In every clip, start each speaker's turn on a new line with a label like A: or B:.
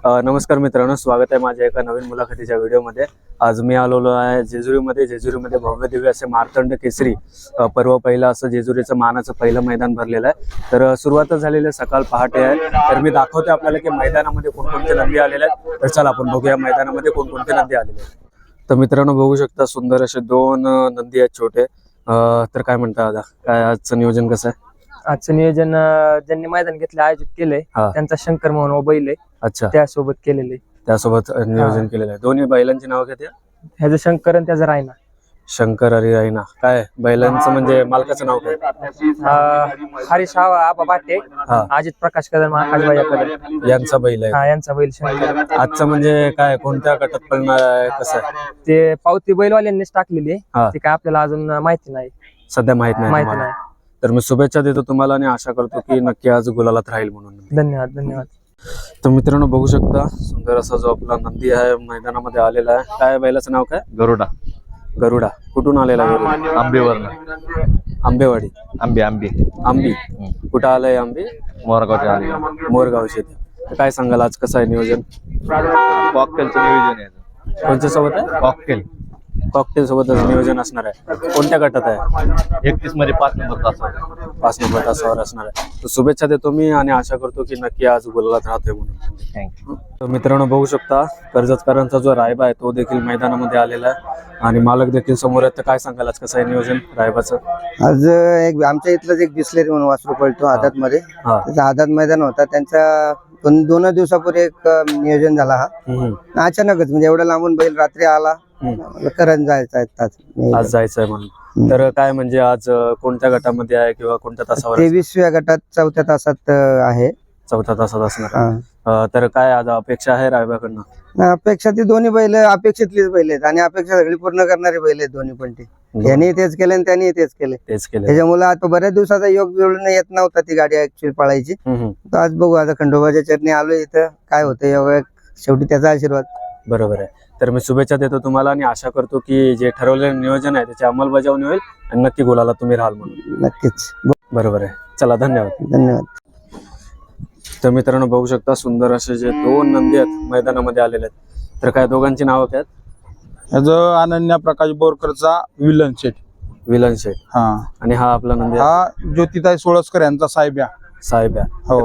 A: नमस्कार मित्रांनो, स्वागत आहे माझ्या एका नवीन मुलाखतीच्या व्हिडिओमध्ये। आज मी आलेलो आहे जेजुरीमध्ये भव्य दिव्य असे मार्तंड केसरी पर्व पहिला असं जेजुरीचं मानाचं पहिलं मैदान भरलेलं आहे। तर सुरुवात झालेली सकाळ पहाटे आहे। तर मी दाखवते आपल्याला की मैदानामध्ये कोणकोणते नंदी आलेले आहेत। तर चला आपण बघूया मैदानामध्ये कोणकोणते नंदी आलेले आहेत। तर मित्रांनो बघू शकता सुंदर असे दोन नंदी आहेत छोटे। तर काय म्हणता दादा, काय आजचं नियोजन कसं आहे?
B: आजचं नियोजन ज्यांनी मैदान घेतलं आयोजित केलंय त्यांचा शंकर म्हणून बैल आहे।
A: अच्छा,
B: त्यासोबत केलेले
A: त्यासोबत नियोजन केलेलं आहे। दोन्ही बैलांची नाव काय?
B: ह्याचं शंकर आणि त्याचं रायना।
A: शंकर आणि रायना काय बैलांचं म्हणजे मालकाचं नाव काय?
B: हरीश आबा बाटे, अजित प्रकाश कदम, आकाश भाई कदम
A: यांचा बैल आहे।
B: यांचा बैल शंकर।
A: आजचं म्हणजे काय कोणत्या गटात पळणार आहे, कसं आहे?
B: ते पावती बैलवाल्यांनीच टाकलेली आहे, ते काय आपल्याला अजून माहिती नाही,
A: सध्या माहित नाही। तर मी शुभेच्छा देतो तुम्हाला आणि आशा करतो की नक्की आज गुलालात राहील म्हणून।
B: धन्यवाद धन्यवाद।
A: तर मित्रांनो बघू शकता सुंदर असा जो आपला नंदी आहे मैदानामध्ये आलेला आहे। काय बैलाचं नाव काय?
C: गरुडा।
A: गरुडा कुठून आलेला?
C: आंबेवरनं।
A: आंबेवाडी। आंबी कुठं आलंय? आंबी
C: मोरगावच्या आली।
A: मोरगावचे। काय सांगाल आज कसं आहे नियोजन?
C: कॉकटेलचं नियोजन आहे।
A: कोणत्या सोबत आहे? कॉकटेल सोबतच नियोजन असणार आहे। कोणत्या गटात आहे?
C: 31 मध्ये 5 नंबर तासावर
A: 5 नंबर तासावर असणार आहे। तर शुभेच्छा देतो मी आणि आशा करतो की नक्की आज गुलालात राहतोय म्हणून।
C: थँक्यू।
A: तर मित्रांनो बघू शकता कर्जतकरांचा जो रायबा आहे तो देखील मैदानामध्ये आलेला आहे आणि मालक देखील समोर आहेत। तर काय सांगाल आज कसं आहे नियोजन रायबाचं?
D: आज एक आमच्या इथलंच एक बिस्लेरी म्हणून वासरू पळतो आदात मध्ये, त्याचा आदात मैदान होता त्यांचा। पण 2 दिवसापूर्वी एक नियोजन झाला हा अचानकच, म्हणजे एवढा लांबून बैल रात्री आला, करण जायचं आहे
A: आज जायचं आहे म्हणून। तर काय म्हणजे आज कोणत्या गटामध्ये आहे किंवा कोणत्या तासावर?
D: 23व्या गटात 4थ्या तासात आहे।
A: 4थ्या तासात असणार। तर काय आज अपेक्षा आहे रायबाकडनं?
D: अपेक्षा ती दोन्ही बैल अपेक्षितलीच बैल आहेत आणि अपेक्षा सगळी पूर्ण करणारी बैल आहेत दोन्ही पण। यांनी तेच केले आणि त्यांनी तेच केले। त्याच्यामुळे आता बऱ्याच दिवसाचा योग जुळून येत नव्हता ती गाडी ऍक्च्युअली पळायची। तर आज बघू, आता खंडोबाच्या चरणी आलोय इथं, काय होतं योग शेवटी त्याचा आशीर्वाद।
A: बरोबर आहे। तर मी शुभेच्छा देतो तुम्हाला आणि आशा करतो की जे ठरवलेलं नियोजन आहे त्याची अंमलबजावणी होईल आणि नक्की गुलाला तुम्ही राहाल म्हणून।
D: नक्कीच।
A: बरोबर आहे, चला धन्यवाद।
D: धन्यवाद।
A: तर मित्रांनो बघू शकता सुंदर असे जे दोन नंदी आहेत मैदानामध्ये आलेले आहेत। तर काय दोघांची नावं काय आहेत?
E: याचं अनन्या प्रकाश बोरकरचा विलन शेठ
A: आणि हा आपला नंदी
E: हा ज्योतिताई सोळसकर यांचा साहेब
A: आहे।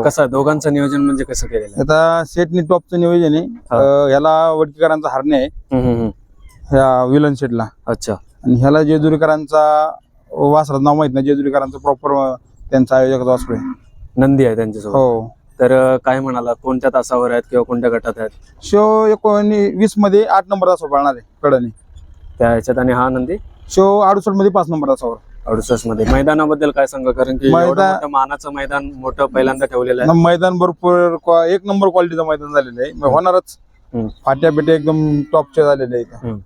A: कसं आहे दोघांचं नियोजन म्हणजे कसं केलेलं?
E: आता शेठनी टॉपचं नियोजन आहे। ह्याला वडकीकरांचा हरणे आहे ह्या विलन शेठला।
A: अच्छा।
E: आणि ह्याला जेजुरीकरांचा वासरात नाव माहित नाही, जेजुरीकरांचा प्रॉपर त्यांचा आयोजक वासरू आहे,
A: नंदी आहे त्यांच्यासोबत।
E: हो।
A: तर काय म्हणाला कोणत्या तासावर आहेत किंवा कोणत्या गटात आहेत?
E: शो 19 मध्ये 8 नंबर तासावर पळणार आहे कडने
A: त्या ह्याच्यात। आणि हा नंदी
E: शो 68 मध्ये 5 नंबर तासावर।
A: 68 मध्ये। मैदानाबद्दल काय सांगा, कारण की एवढं मोठं मानाचं मैदान मोठं पहिल्यांदा ठेवलेलं आहे।
E: मैदान भरपूर 1 नंबर क्वालिटीचं मैदान झालेलं आहे, होणारच। फाट्या पेट्या एकदम टॉपचे झालेले आहेत।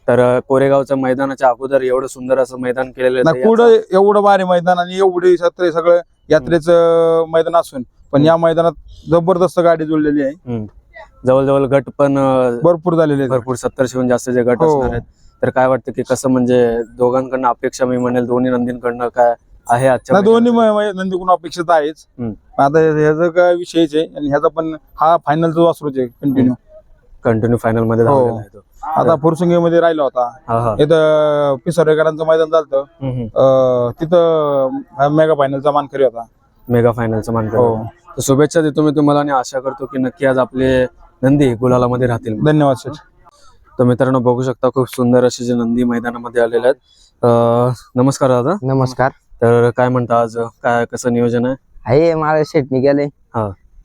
A: तर कोरेगावच्या मैदानाच्या अगोदर एवढं सुंदर असं मैदान केलेलं आहे,
E: पुढे एवढं भारी मैदान आणि एवढे सगळं यात्रेचं मैदान असून पण या मैदानात जबरदस्त गाडी जुळलेली आहे।
A: जवळजवळ गट पण
E: भरपूर झालेले आहेत,
A: भरपूर 70 जास्त जे गट असणार आहेत। तर काय वाटतं की कसं म्हणजे दोघांकडनं अपेक्षा, मी म्हणेल दोन्ही नंदींकडनं काय आहे आजच्या?
E: दोन्ही नंदीकडून अपेक्षित आहेच। आता ह्याचा काय विषयच आहे आणि ह्याचा पण हा फायनलचा वासरूच आहे, कंटिन्यू फायनल मध्ये धावलेला आहे तो। आता फुरसुंगी मध्ये राहिला होता, इथं पिसरेकरांचं मैदान झालं, तिथं मेगा फायनलचा मानकरी होता।
A: मेगा फायनलचा मानकरी। तर शुभेच्छा देतो मी तुम्हाला आणि आशा करतो की नक्की आज आपले नंदी गुलालामध्ये राहतील।
E: धन्यवाद सर।
A: तर मित्रांनो बघू शकता खूप सुंदर असे जे नंदी मैदानामध्ये आलेले आहेत। नमस्कार दादा।
B: नमस्कार।
A: तर काय म्हणता आज काय कसं नियोजन आहे?
B: मला शेटणी गेले,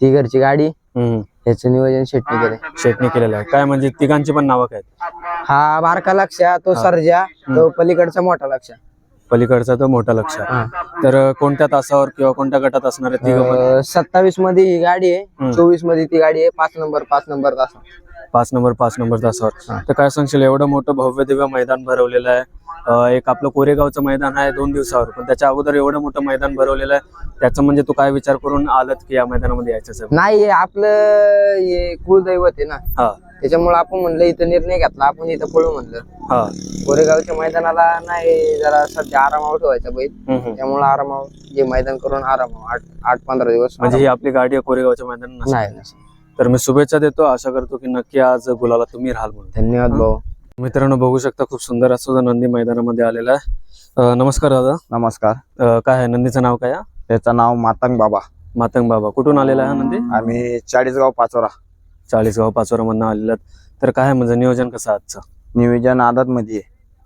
B: ती घरची गाडी, ह्याचं नियोजन
A: शेटणी केलेलं आहे। काय म्हणजे तिघांची पण नावं काय?
B: हा बारका लक्ष, तो सर्जा, तो पलीकडचा मोठा लक्ष,
A: पलीकडचा तो मोठा लक्ष। तर कोणत्या तासावर किंवा कोणत्या गटात असणार आहे?
B: 27 मध्ये ही गाडी आहे, 24 मध्ये ती गाडी आहे, 5 नंबर तासावर।
A: 5 नंबर तासावर। तर काय सांगशील, एवढं मोठं भव्य दिव्य मैदान भरवलेलं आहे। एक आपलं कोरेगावचं मैदान आहे 2 दिवसावर, पण त्याच्या अगोदर एवढं मोठं मैदान भरवलेलं आहे, त्याचं म्हणजे तू काय विचार करून आलात की या मैदानामध्ये यायचं?
B: नाही, आपलं हे कुलदैवत आहे ना, त्याच्यामुळे आपण म्हणलं इथं निर्णय घेतला, आपण इथं पळू म्हणलं। कोरेगावच्या मैदानाला नाही, जरा सध्या आरामावर ठेवायचा बैल, त्यामुळे आरामावर जे मैदान करून आरामावर 8-15 दिवस।
A: म्हणजे ही आपली गाडी कोरेगावच्या मैदानात
B: नाही?
A: तर मी शुभेच्छा देतो, आशा करतो की नक्की आज गुलाला तुम्ही राहाल म्हणून.
B: धन्यवाद भाऊ.
A: मित्रांनो बघू शकता खूप सुंदर असा जो नंदी मैदानामध्ये आलेला आहे. नमस्कार दादा.
F: नमस्कार.
A: काय आहे नंदीचं नाव काय आहे?
F: त्याचं नाव मातंग बाबा.
A: मातंग बाबा. कुठून आलेला आहे हा नंदी?
F: आम्ही चाळीसगाव पाचोरा.
A: चाळीसगाव पाचोरा मधून आलेला. तर काय आहे म्हणजे नियोजन कसं आजचं?
F: नियोजन आदत मध्ये.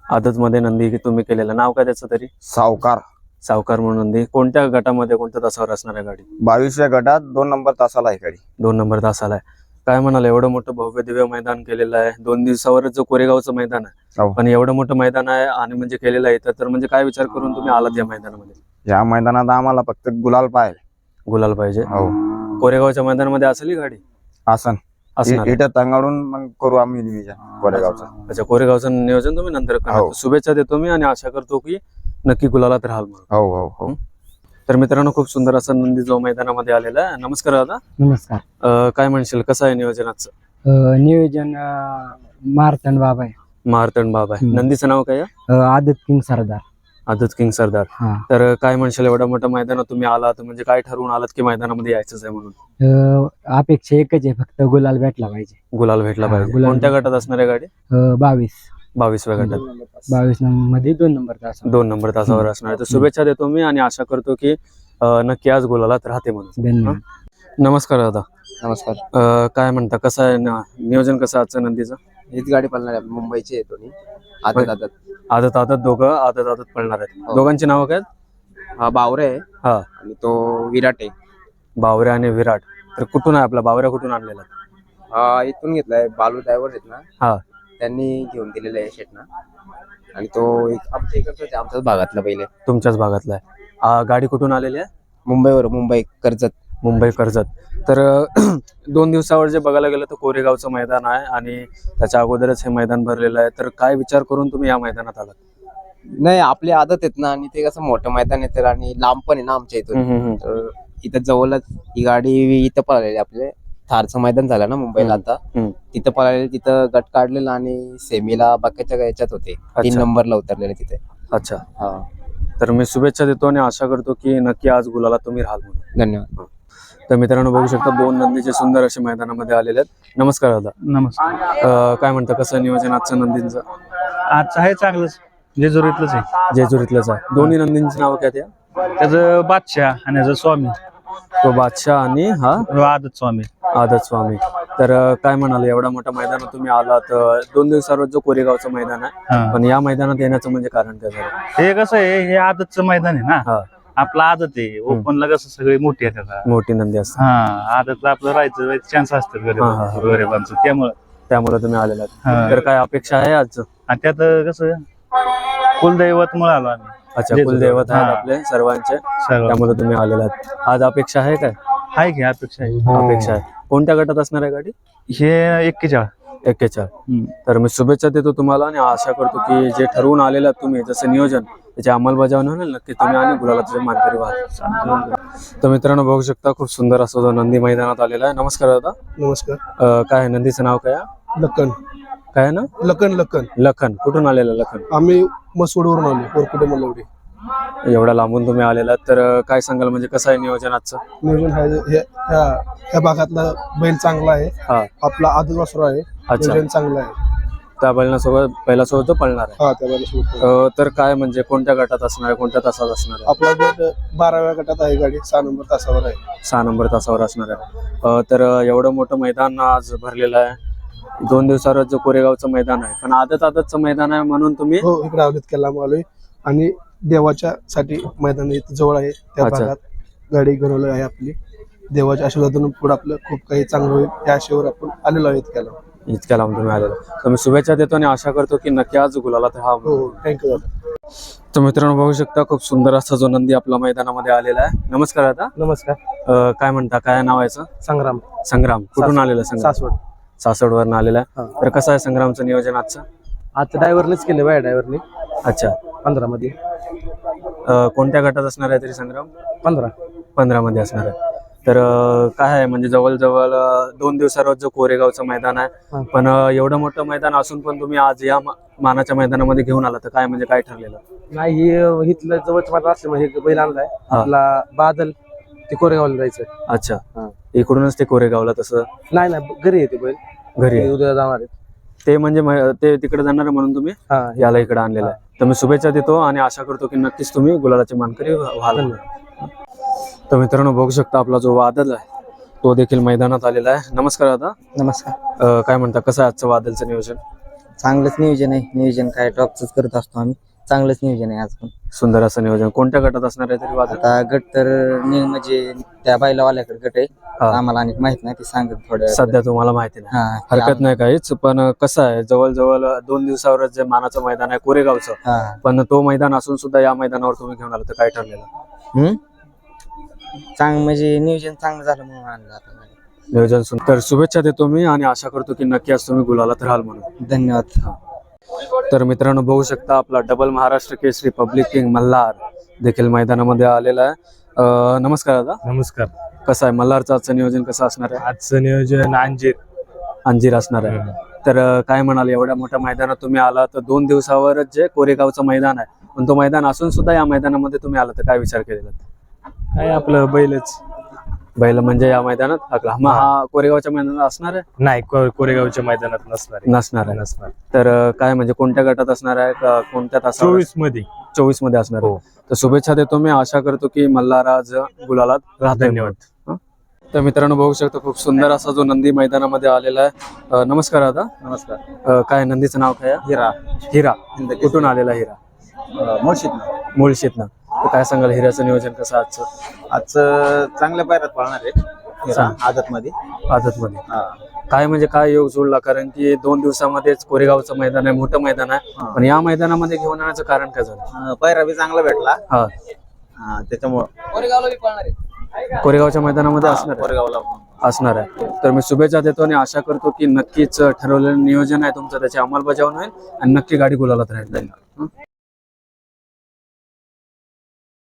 A: आदत मध्ये नंदी तुम्ही केलेलं, नाव काय त्याचं तरी?
F: सावकार.
A: सावकार म्हणून नंदी. कोणत्या गटामध्ये कोणत्या तासावर असणार आहे गाडी?
F: 22व्या गटात 2 नंबर तासाला आहे गाडी.
A: 2 नंबर तासाला आहे. काय म्हणाल, एवढं मोठं भव्य दिव्य मैदान केलेलं आहे. 2 दिवसावरच जो कोरेगावचं मैदान आहे,
F: हो.
A: पण एवढं मोठं मैदान आहे आणि म्हणजे केलेलं आहे, तर म्हणजे काय विचार करून तुम्ही आलात या मैदानामध्ये?
F: या मैदानात आम्हाला फक्त गुलाल पाहिजे.
A: गुलाल पाहिजे.
F: हो.
A: कोरेगावच्या मैदानामध्ये असेल ही गाडी?
F: आसन
A: असणार आहे.
F: इथं तंगाडून मग करू आम्ही नियोजन कोरेगावचं.
A: अच्छा, कोरेगावचं नियोजन तुम्ही नंतर करा.
F: हो.
A: शुभेच्छा देतो मी आणि आशा करतो की नक्की गुलालात राहाल म्हणून.
F: हो हो हो.
A: तर मित्रांनो खूप सुंदर असा नंदी जो मैदानामध्ये आलेला आहे. नमस्कार दादा.
G: नमस्कार.
A: काय म्हणशील, कसं आहे नियोजनाचं?
G: नियोजन मारतंड बाबा आहे.
A: मारतंड बाबा आहे. नंदीचं नाव काय आहे?
G: आदत किंग सरदार.
A: आदत किंग सरदार.
G: हा.
A: तर काय म्हणशील, एवढं मोठं मैदानात तुम्ही आलात म्हणजे काय ठरवून आलात की मैदानामध्ये यायचंच आहे म्हणून?
G: अपेक्षा एकच आहे, फक्त गुलाल भेटला पाहिजे.
A: गुलाल भेटला
G: हा,
A: पाहिजे.
G: गुलाल
A: कोणत्या गटात असणार आहे गाडी? 22व्या गटात.
G: 22 मध्ये 2 नंबर तास.
A: 2 नंबर तासावर असणार आहे. तर शुभेच्छा देतो मी आणि आशा करतो की नक्की आज गुलालात राहते म्हणून.
G: धन्यवाद.
A: नमस्कार दादा.
B: नमस्कार.
A: काय म्हणता, कसं आहे नियोजन कसं आजचं नंदीचं?
B: हीच गाडी पळणार आहे, मुंबईची आहे दोन्ही. आदत
A: आदत आदत दोघं आदत पळणार आहेत.
B: हो.
A: दोघांची नावं काय आहेत?
B: हा बावरे आहे
A: हा.
B: आणि तो विराट आहे.
A: बावऱ्या आणि विराट. तर कुठून आहे आपला बावऱ्या, कुठून आणलेला?
B: हा इथून घेतलाय, बालू ड्रायव्हर आहेत ना,
A: हा.
B: त्यांनी घेऊन दिलेला आहे शेटना. आणि तो आमच्या इकडचा, आमच्याच भागातला पहिले.
A: तुमच्याच भागातला आहे. गाडी कुठून आलेली आहे?
B: मुंबई कर्जत.
A: मुंबई कर्जत. तर 2 दिवसावर जे बघायला गेलं तर कोरेगावचं मैदान आहे आणि त्याच्या अगोदरच हे मैदान भरलेलं आहे. तर काय विचार करून तुम्ही या मैदानात आलात?
B: नाही, आपली आदत आहेत ना, आणि ते कसं मोठं मैदान आहे तर, आणि लांब पण आहे ना आमच्या इथून. तर इथं जवळच ही गाडी इथं पळालेली. आपले थारचं मैदान झालं ना मुंबईला आता, तिथं पळालेली. तिथं गट काढलेला आणि सेमीला बाकीच्या याच्यात होते. 3 नंबरला उतरलेले तिथे.
A: अच्छा.
B: हा.
A: तर मी शुभेच्छा देतो आणि आशा करतो की नक्की आज गुलाला तुम्ही राहाल म्हणून.
B: धन्यवाद.
A: तर मित्रांनो बघू शकता 2 नंदीचे सुंदर असे मैदानामध्ये आलेले आहेत. नमस्कार दादा.
H: नमस्कार.
A: काय म्हणता, कसं नियोजन आजचं नंदींचं?
H: आजचं आहे चांगलंच, जेजुरीतलंच आहे.
A: जेजुरीतलंच आहे. दोन्ही नंदींची नावं काय त्या?
H: त्याचं बादशाह आणि याचं स्वामी.
A: तो बादशाह आणि हा
H: आदत स्वामी.
A: आदत स्वामी. तर काय म्हणाल, एवढा मोठा मैदानात तुम्ही आलात. 2 दिवसावर जो कोरेगावचं मैदान आहे,
H: हा.
A: पण या मैदानात येण्याचं म्हणजे कारण काय झालं?
H: हे कसं आहे, हे आदतचं मैदान आहे
A: हा.
H: ना. आपला आदत आहे. ओपनला कसं सगळी मोठी आहे त्याला.
A: मोठी नंदी असतात.
H: हा, आदतला आपलं राहायचं चान्स असतात गरिबांचं.
A: त्यामुळे तुम्ही आलेला आहात.
H: हा.
A: तर काय अपेक्षा आहे आज?
H: आणि त्यात कसं कुलदैवत मुळे आलो आम्ही.
A: अच्छा,
H: जेजुरी.
A: कुलदैवत आहेत
H: हा.
A: आपले सर्वांचे,
H: सर्व
A: त्यामुळे तुम्ही आलेला आहात. आज अपेक्षा आहे काय?
H: आहे की अपेक्षा आहे.
A: अपेक्षा आहे. कोणत्या गटात असणार आहे गाडी?
H: हे 41.
A: 41. तर मी शुभेच्छा देतो तुम्हाला आणि आशा करतो की जे ठरवून आलेलं आहात तुम्ही, जसं नियोजन त्याची अंमलबजावणी होईल नक्की तुम्ही आणि गुलाला तुझे मानकरी व्हाल. तर मित्रांनो बघू शकता खूप सुंदर असं जो नंदी मैदानात आलेला आहे. नमस्कार दादा.
I: नमस्कार.
A: काय आहे नंदीचं नाव काय आहे?
I: लखन.
A: काय आहे ना?
I: लखन.
A: लखन. कुठून आलेलं लखन?
I: आम्ही मसवडवरून आलो, कोरकुटे मलवडी.
A: एवढ्या लांबून तुम्ही आलेला, तर काय सांगाल म्हणजे कसं आहे नियोजन आजचं?
I: नियोजन ह्या भागातला बैल चांगला आहे.
A: हा.
I: आपला आदत वासरू आहे.
A: अच्छा.
I: नियोजन चांगलं आहे.
A: त्या बैलासोबत पहिल्यासोबत तो पळणार आहे.
I: हा, त्या बैलासोबत.
A: तर काय म्हणजे कोणत्या गटात असणार आहे, कोणत्या तासात असणार आहे?
I: आपला गट 12व्या गटात आहे. गाडी 6 नंबर तासावर आहे.
A: 6 नंबर तासावर असणार आहे. तर एवढं मोठं मैदान आज भरलेलं आहे. 2 दिवसावर जो कोरेगावचं मैदान आहे, पण आदतचं मैदान आहे म्हणून तुम्ही
I: हो, इकडे आवलीत केला आलोय. आणि देवाच्या साठी मैदान इथं जवळ आहे. त्या
A: अच्छा.
I: भागात गाडी घडवली आहे आपली. देवाच्या आशीर्वादातून पुढे आपलं खूप काही चांगलं होईल त्या आशेवर आपण आलेलो आहे इतक्याला.
A: इतक्या लांब तुम्ही आलेला. तर मी शुभेच्छा देतो आणि आशा करतो की नक्की आज गुलालात हा.
I: हो, थँक्यू दादा.
A: तर मित्रांनो बघू शकता खूप सुंदर असा जो नंदी आपला मैदानामध्ये आलेला आहे. नमस्कार दादा.
I: नमस्कार.
A: काय म्हणता, काय नाव आहे याचं?
I: संग्राम.
A: संग्राम. कुठून आलेला संग्राम?
I: सासवड.
A: सासवडवरून आलेला आहे. तर कसं आहे संग्रामचं नियोजन आजचं?
I: आता ड्रायव्हरनेच केले बाय, ड्रायव्हरने
A: अच्छा.
I: 15 मध्ये.
A: कोणत्या गटात असणार आहे तरी संग्राम?
I: 15
A: मध्ये असणार आहे. तर काय आहे म्हणजे जवळजवळ 2 दिवसावर जो कोरेगावचं मैदान आहे, पण एवढं मोठं मैदान असून पण तुम्ही आज या मानाच्या मैदानामध्ये घेऊन आला, तर काय म्हणजे काय ठरलेलं?
I: नाही, हे इथलं जवळच माझा असल्यामुळे हे बैल आणलाय. आपला बादल ते कोरेगावला जायचं.
A: अच्छा. इकडूनच ते कोरेगावला तसं
I: नाही नाही घरी येते बैल
A: घरी आहे.
I: उद्या जाणार आहेत.
A: ते म्हणजे ते तिकडे जाणार आहे म्हणून तुम्ही
I: हा
A: याला इकडे आणलेलं आहे. तर मी शुभेच्छा देतो आणि आशा करतो की नक्कीच तुम्ही गुलालाचे मानकरी व्हाल. तर मित्रांनो बघू शकता आपला जो वादळ आहे तो देखील मैदानात आलेला आहे. नमस्कार दादा.
B: नमस्कार.
A: काय म्हणता, कसं आहे आजचं वादळचं नियोजन?
B: चांगलंच नियोजन आहे. नियोजन काय टॉपच करत असतो आम्ही. चांगलंच नियोजन आहे आज पण.
A: सुंदर असं नियोजन. कोणत्या गटात असणार आहे तरी वादळ?
B: आता गट तर म्हणजे त्या बैलावाल्याकडे गट आहे.
A: हा.
B: आम्हाला आणि माहित नाही, ते सांगत थोडं.
A: सध्या तुम्हाला माहिती नाही,
B: हा
A: हरकत नाही काहीच. पण कसं आहे, जवळजवळ 2 दिवसावरच जे मानाचं मैदान आहे कोरेगावचं,
B: हा.
A: पण तो मैदान असून सुद्धा या मैदानावर तुम्ही घेऊन आला, तर काय ठरलेलं?
B: म्हणजे नियोजन चांगलं झालं म्हणून आणलं आता गाडी.
A: नियोजन सुंदर. तर शुभेच्छा देतो मी आणि आशा करतो की नक्की आज तुम्ही गुलालात राहाल म्हणून.
B: धन्यवाद.
A: तर मित्रांनो बघू शकता आपला double Maharashtra Kesari public king Malhar देखील मैदानामध्ये आलेला आहे. नमस्कार दादा.
H: नमस्कार.
A: कसं आहे मल्हारचं आजचं नियोजन कसं असणार आहे?
H: आजचं नियोजन
A: अंजीर असणार आहे. तर काय म्हणाल, एवढ्या मोठ्या मैदानात तुम्ही आला, तर 2 दिवसावरच जे कोरेगावचं मैदान आहे, पण तो मैदान असून सुद्धा या मैदानामध्ये तुम्ही आला, तर काय विचार केलेला?
H: काय आपलं बैलच
A: बैल म्हणजे या मैदानात आखला. मग हा कोरेगावच्या मैदानात असणार आहे?
H: नाही, कोरेगावच्या मैदानात नसणार
A: नसणार आहे. तर काय म्हणजे कोणत्या गटात असणार आहे, कोणत्या तासावर?
H: 24 मध्ये.
A: 24 मध्ये असणार आहे. तर शुभेच्छा देतो मी. आशा करतो की मल्हार आज गुलालात राहतोय.
H: धन्यवाद.
A: तर मित्रांनो बघू शकतो खूप सुंदर असा जो नंदी मैदानामध्ये आलेला आहे. नमस्कार दादा.
C: नमस्कार.
A: काय नंदीचं नाव काय आहे?
C: हिरा.
A: हिरा. कुठून आलेला हिरा? मुळशीतनं. तर काय सांगाल, हिऱ्याचं नियोजन कसं आजचं?
C: आजचं चांगल्या पायऱ्यात पाळणार आहे हिरा, आदतमध्ये.
A: आदतमध्ये काय म्हणजे काय योग जुळला? कारण की 2 दिवसामध्येच कोरेगावचं मैदान आहे, मोठं मैदान आहे, पण या मैदानामध्ये घेऊन येण्याचं कारण काय झालं?
C: पायरा बी चांगला भेटला.
A: हा,
C: त्याच्यामुळं
A: कोरेगावच्या मैदानामध्ये असणार आहे.
C: कोरेगावला
A: असणार आहे. तर मी शुभेच्छा देतो आणि आशा करतो की नक्कीच ठरवलेलं नियोजन आहे तुमचं, त्याची अंमलबजावणी होईल आणि नक्की गाडी गुलालात राहील.